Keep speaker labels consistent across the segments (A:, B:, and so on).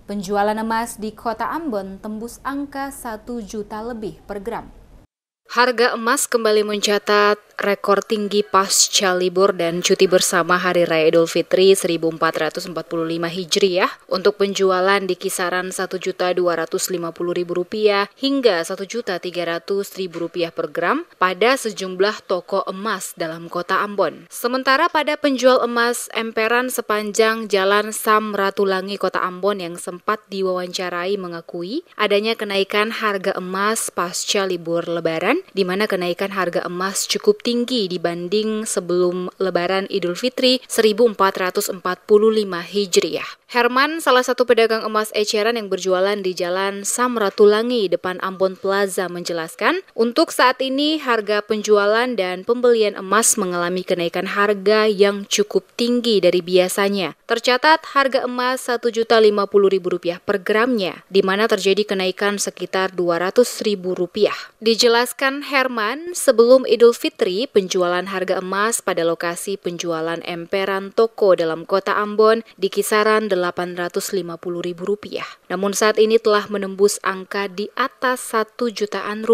A: Penjualan emas di Kota Ambon tembus angka 1 juta lebih per gram.
B: Harga emas kembali mencatat rekor tinggi pasca libur dan cuti bersama Hari Raya Idul Fitri 1445 Hijriah untuk penjualan di kisaran Rp1.250.000 hingga Rp1.300.000 per gram pada sejumlah toko emas dalam Kota Ambon. Sementara pada penjual emas emperan sepanjang Jalan Samratulangi Kota Ambon yang sempat diwawancarai mengakui adanya kenaikan harga emas pasca libur Lebaran, di mana kenaikan harga emas cukup tinggi dibanding sebelum Lebaran Idul Fitri 1445 Hijriah. Herman, salah satu pedagang emas eceran yang berjualan di Jalan Samratulangi depan Ambon Plaza, menjelaskan, untuk saat ini harga penjualan dan pembelian emas mengalami kenaikan harga yang cukup tinggi dari biasanya. Tercatat harga emas Rp1.050.000 per gramnya, di mana terjadi kenaikan sekitar Rp200.000. Dijelaskan Herman, sebelum Idul Fitri, penjualan harga emas pada lokasi penjualan emperan toko dalam Kota Ambon di kisaran Rp850.000. Namun saat ini telah menembus angka di atas Rp1 jutaan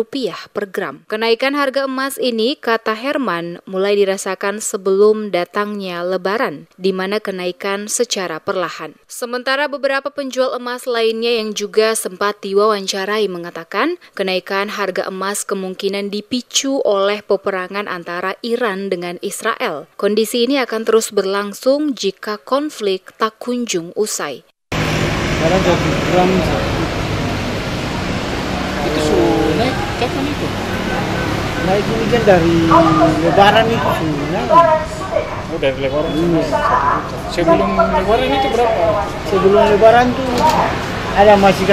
B: per gram. Kenaikan harga emas ini, kata Herman, mulai dirasakan sebelum datangnya Lebaran, di mana kenaikan secara perlahan. Sementara beberapa penjual emas lainnya yang juga sempat diwawancarai mengatakan, kenaikan harga emas kemungkinan dipicu oleh peperangan antara Iran dengan Israel. Kondisi ini akan terus berlangsung jika konflik tak kunjung usai.
C: Sekarang 1 gram itu sudah naik kapan itu? Naik ini kan dari Lebaran itu sudah. Oh, dari Lebaran. Sebelum Lebaran itu berapa? Sebelum Lebaran tuh ada masih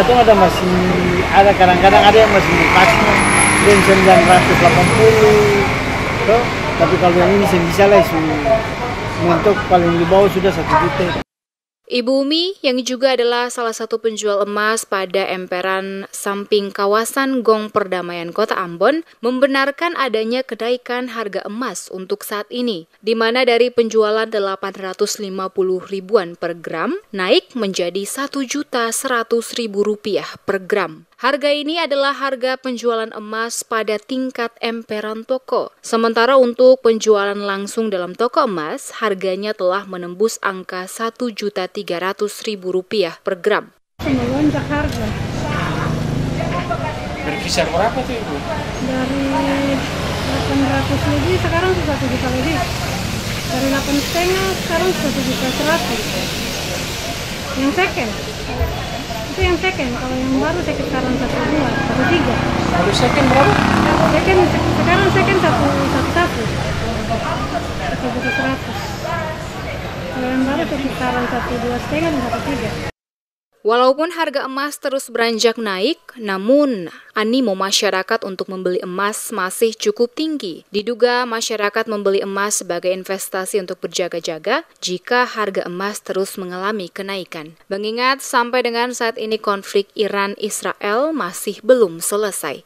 C: kadang-kadang ada yang masih kasih dan 980 tuh, tapi kalau yang ini bisa lah mentok paling di bawah sudah 1 juta.
B: Ibu Umi, yang juga adalah salah satu penjual emas pada emperan samping kawasan Gong Perdamaian Kota Ambon, membenarkan adanya kenaikan harga emas untuk saat ini, di mana dari penjualan Rp850.000 per gram naik menjadi Rp1.100.000 per gram. Harga ini adalah harga penjualan emas pada tingkat emperan toko. Sementara untuk penjualan langsung dalam toko emas, harganya telah menembus angka Rp1.300.000 per gram.
D: Melonjak harga.
C: Berkisar berapa tuh Ibu?
D: Dari 800 lebih, sekarang sudah 1 juta lebih. Dari 8,5 sekarang sudah 1.100.000. Yang second. Itu yang second, kalau yang baru second sekarang 1,2, 1,3.
C: Kalau second berapa?
D: Sekarang second 1,1. 1.100. Kalau yang baru sekarang 1,2,5 dan 1,3.
B: Walaupun harga emas terus beranjak naik, namun animo masyarakat untuk membeli emas masih cukup tinggi. Diduga masyarakat membeli emas sebagai investasi untuk berjaga-jaga jika harga emas terus mengalami kenaikan. Mengingat sampai dengan saat ini konflik Iran-Israel masih belum selesai.